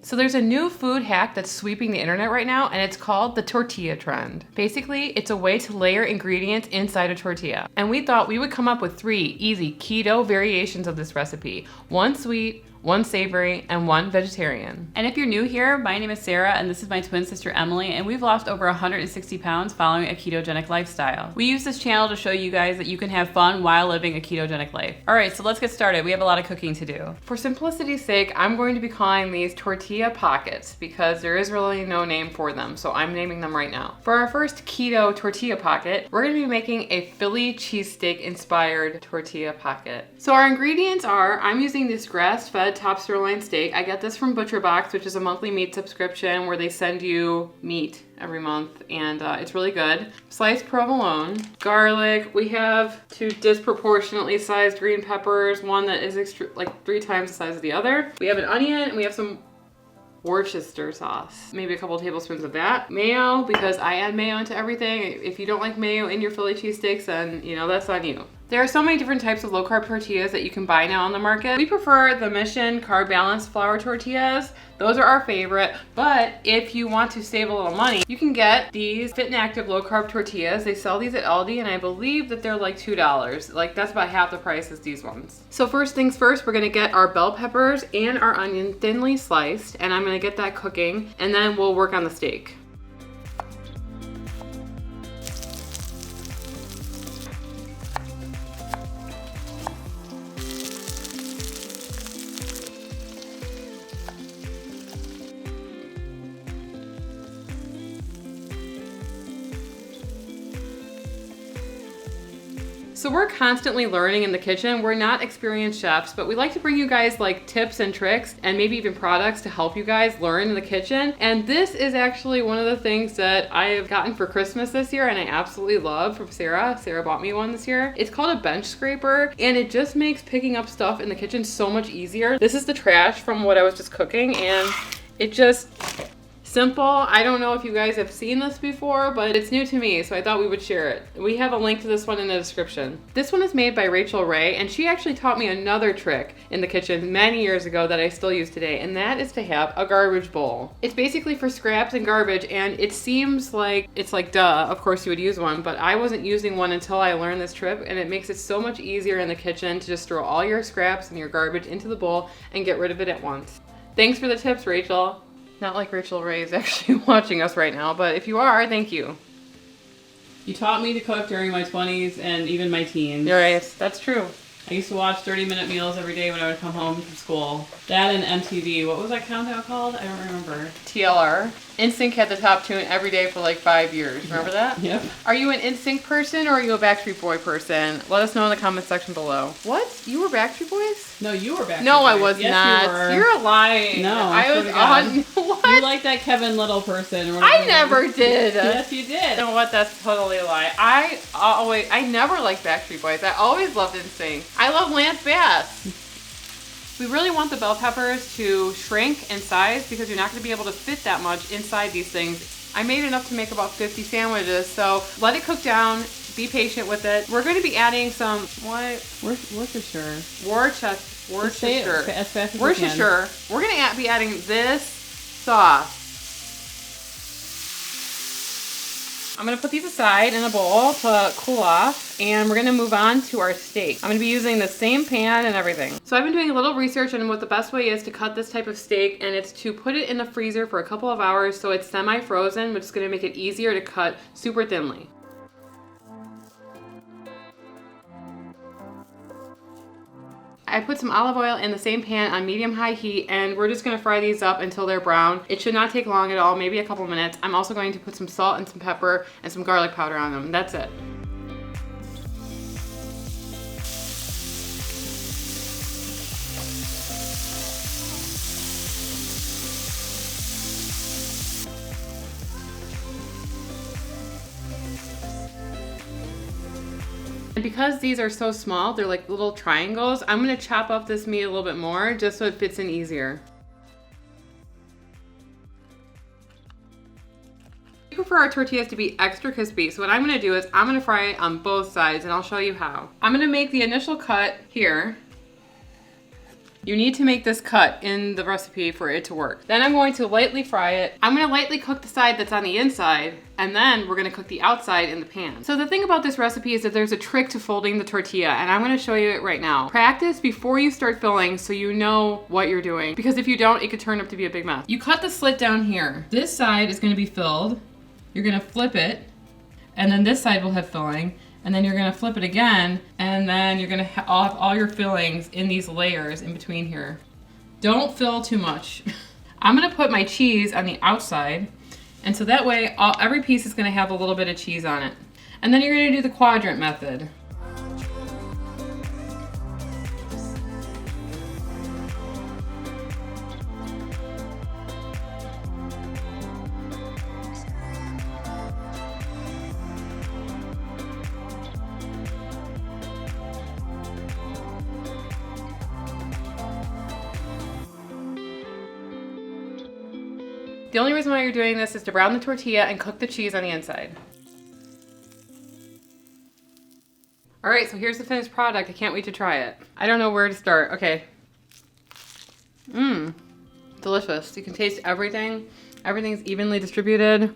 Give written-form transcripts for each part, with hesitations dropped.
So there's a new food hack that's sweeping the internet right now, and it's called the tortilla trend. Basically, it's a way to layer ingredients inside a tortilla. And we thought we would come up with 3 easy keto variations of this recipe. 1 sweet, 1 savory, and 1 vegetarian. And if you're new here, my name is Sarah, and this is my twin sister Emily, and we've lost over 160 pounds following a ketogenic lifestyle. We use this channel to show you guys that you can have fun while living a ketogenic life. All right, so let's get started. We have a lot of cooking to do. For simplicity's sake, I'm going to be calling these Tortilla Pockets because there is really no name for them, so I'm naming them right now. For our first keto tortilla pocket, we're going to be making a Philly cheesesteak inspired tortilla pocket. So our ingredients are, I'm using this grass-fed top sirloin steak. I get this from ButcherBox, which is a monthly meat subscription where they send you meat every month, and it's really good. Sliced provolone, garlic. We have 2 disproportionately sized green peppers, one that is like 3 times the size of the other. We have an onion, and we have some Worcestershire sauce. Maybe a couple tablespoons of that. Mayo, because I add mayo into everything. If you don't like mayo in your Philly cheesesteaks, then that's on you. There are so many different types of low-carb tortillas that you can buy now on the market. We prefer the Mission Carb Balanced flour tortillas. Those are our favorite, but if you want to save a little money, you can get these Fit and Active low-carb tortillas. They sell these at Aldi, and I believe that they're like $2. Like, that's about half the price as these ones. So first things first, we're gonna get our bell peppers and our onion thinly sliced, and I'm gonna get that cooking, and then we'll work on the steak. So we're constantly learning in the kitchen. We're not experienced chefs, but we like to bring you guys like tips and tricks and maybe even products to help you guys learn in the kitchen. And this is actually one of the things that I have gotten for Christmas this year and I absolutely love from Sarah. Sarah bought me one this year. It's called a bench scraper, and it just makes picking up stuff in the kitchen so much easier. This is the trash from what I was just cooking, and it just simple. I don't know if you guys have seen this before, but it's new to me, so I thought we would share it. We have a link to this one in the description. This one is made by Rachel Ray, and she actually taught me another trick in the kitchen many years ago that I still use today, and that is to have a garbage bowl. It's basically for scraps and garbage, and it seems like it's like duh, of course you would use one, but I wasn't using one until I learned this trick, and it makes it so much easier in the kitchen to just throw all your scraps and your garbage into the bowl and get rid of it at once. Thanks for the tips, Rachel. Not like Rachel Ray is actually watching us right now, but if you are, thank you. You taught me to cook during my 20s and even my teens. You're right, that's true. I used to watch 30-minute meals every day when I would come home from school. That and MTV. What was that countdown called? I don't remember. TLR. NSYNC had the top tune every day for like 5 years. Remember that? Yep. Are you an NSYNC person or are you a Backstreet Boy person? Let us know in the comment section below. What? You were Backstreet Boys? No, you were Backstreet Boys. No, I was yes, not. You were. You're lying. No, I was on. What? You like that Kevin Little person. Or I never did. Yes, you did. You know what? That's totally a lie. I never liked Backstreet Boys. I always loved NSYNC. I love Lance Bass. We really want the bell peppers to shrink in size because you're not going to be able to fit that much inside these things. I made enough to make about 50 sandwiches, so let it cook down. Be patient with it. We're going to be adding some, Worcestershire. Worcestershire. As fast as Worcestershire. We're going to be adding this sauce. I'm going to put these aside in a bowl to cool off, and we're going to move on to our steak. I'm going to be using the same pan and everything. So I've been doing a little research on what the best way is to cut this type of steak, and it's to put it in the freezer for a couple of hours so it's semi-frozen, which is going to make it easier to cut super thinly. I put some olive oil in the same pan on medium-high heat, and we're just gonna fry these up until they're brown. It should not take long at all, maybe a couple minutes. I'm also going to put some salt and some pepper and some garlic powder on them. That's it. And because these are so small, they're like little triangles, I'm gonna chop up this meat a little bit more just so it fits in easier. We prefer our tortillas to be extra crispy, so what I'm gonna do is I'm gonna fry it on both sides, and I'll show you how. I'm gonna make the initial cut here. You need to make this cut in the recipe for it to work. Then I'm going to lightly fry it. I'm gonna lightly cook the side that's on the inside, and then we're gonna cook the outside in the pan. So the thing about this recipe is that there's a trick to folding the tortilla, and I'm gonna show you it right now. Practice before you start filling so you know what you're doing, because if you don't, it could turn up to be a big mess. You cut the slit down here. This side is gonna be filled. You're gonna flip it, and then this side will have filling, and then you're gonna flip it again, and then you're gonna have all your fillings in these layers in between here. Don't fill too much. I'm gonna put my cheese on the outside, and so that way every piece is gonna have a little bit of cheese on it. And then you're gonna do the quadrant method. The only reason why you're doing this is to brown the tortilla and cook the cheese on the inside. All right, so here's the finished product. I can't wait to try it. I don't know where to start. Okay. Delicious. You can taste everything. Everything's evenly distributed.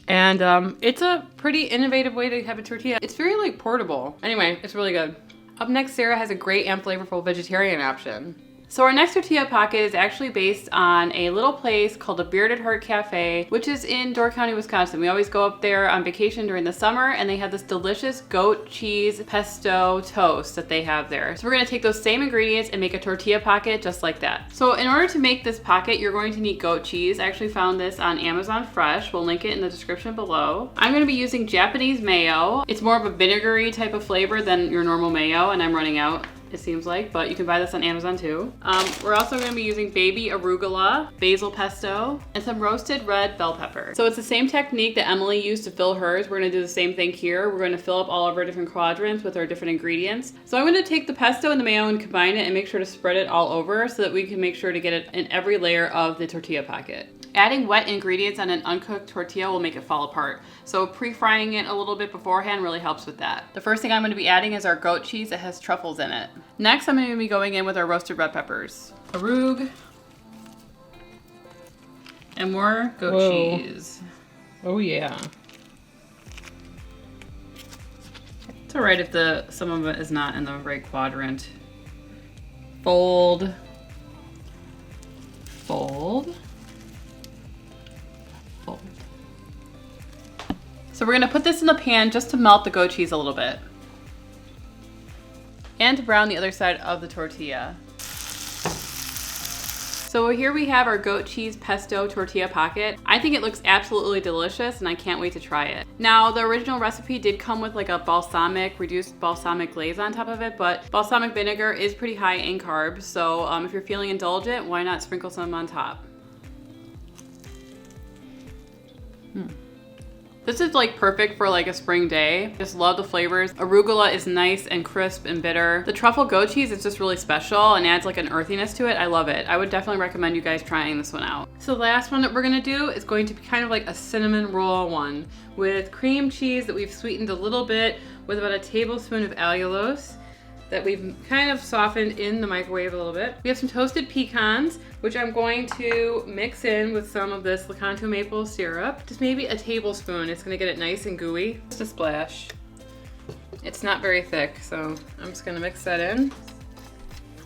And it's a pretty innovative way to have a tortilla. It's very like portable. Anyway, it's really good. Up next, Sarah has a great and flavorful vegetarian option. So our next tortilla pocket is actually based on a little place called the Bearded Heart Cafe, which is in Door County, Wisconsin. We always go up there on vacation during the summer, and they have this delicious goat cheese pesto toast that they have there. So we're gonna take those same ingredients and make a tortilla pocket just like that. So in order to make this pocket, you're going to need goat cheese. I actually found this on Amazon Fresh. We'll link it in the description below. I'm gonna be using Japanese mayo. It's more of a vinegary type of flavor than your normal mayo, and I'm running out, it seems like, but you can buy this on Amazon too. We're also gonna be using baby arugula, basil pesto, and some roasted red bell pepper. So it's the same technique that Emily used to fill hers. We're gonna do the same thing here. We're gonna fill up all of our different quadrants with our different ingredients. So I'm gonna take the pesto and the mayo and combine it and make sure to spread it all over so that we can make sure to get it in every layer of the tortilla pocket. Adding wet ingredients on an uncooked tortilla will make it fall apart. So pre-frying it a little bit beforehand really helps with that. The first thing I'm gonna be adding is our goat cheese that has truffles in it. Next, I'm gonna be going in with our roasted red peppers, arug, and more goat cheese. Oh yeah. It's all right if some of it is not in the right quadrant. Fold, fold. So we're gonna put this in the pan just to melt the goat cheese a little bit. And to brown the other side of the tortilla. So here we have our goat cheese pesto tortilla pocket. I think it looks absolutely delicious and I can't wait to try it. Now the original recipe did come with like a reduced balsamic glaze on top of it, but balsamic vinegar is pretty high in carbs. So if you're feeling indulgent, why not sprinkle some on top? This is like perfect for like a spring day. Just love the flavors. Arugula is nice and crisp and bitter. The truffle goat cheese is just really special and adds like an earthiness to it. I love it. I would definitely recommend you guys trying this one out. So the last one that we're gonna do is going to be kind of like a cinnamon roll one with cream cheese that we've sweetened a little bit with about a tablespoon of allulose that we've kind of softened in the microwave a little bit. We have some toasted pecans, which I'm going to mix in with some of this Lecanto maple syrup. Just maybe a tablespoon. It's gonna get it nice and gooey. Just a splash. It's not very thick, so I'm just gonna mix that in.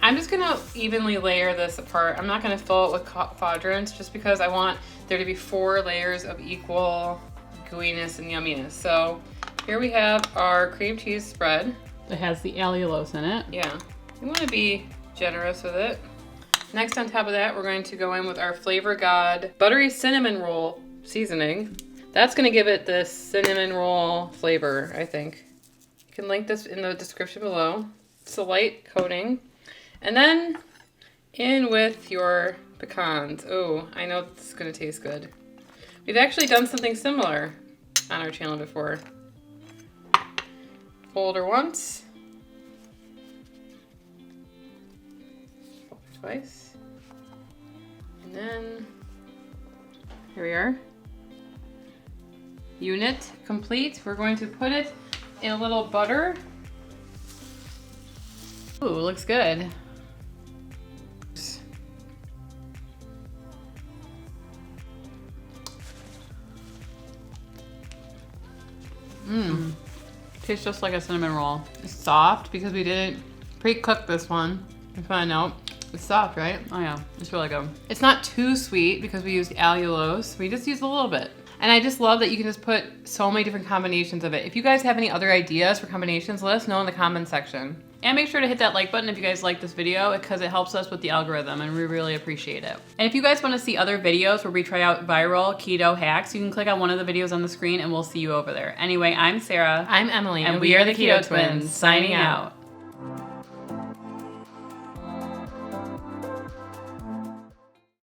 I'm just gonna evenly layer this apart. I'm not gonna fill it with quadrants just because I want there to be 4 layers of equal gooiness and yumminess. So here we have our cream cheese spread. It has the allulose in it. Yeah, you want to be generous with it. Next on top of that, we're going to go in with our Flavor God buttery cinnamon roll seasoning. That's going to give it this cinnamon roll flavor, I think. You can link this in the description below. It's a light coating. And then in with your pecans. Oh, I know this is going to taste good. We've actually done something similar on our channel before. Fold her once, fold her twice, and then here we are. Unit complete. We're going to put it in a little butter. Ooh, looks good. Tastes just like a cinnamon roll. It's soft because we didn't pre-cook this one. If I know, it's soft, right? Oh yeah, it's really good. It's not too sweet because we used allulose. We just used a little bit. And I just love that you can just put so many different combinations of it. If you guys have any other ideas for combinations, let us know in the comments section. And make sure to hit that like button if you guys like this video because it helps us with the algorithm and we really appreciate it. And if you guys want to see other videos where we try out viral keto hacks, you can click on one of the videos on the screen and we'll see you over there. Anyway, I'm Sarah. I'm Emily. And we are the Keto Twins, signing out.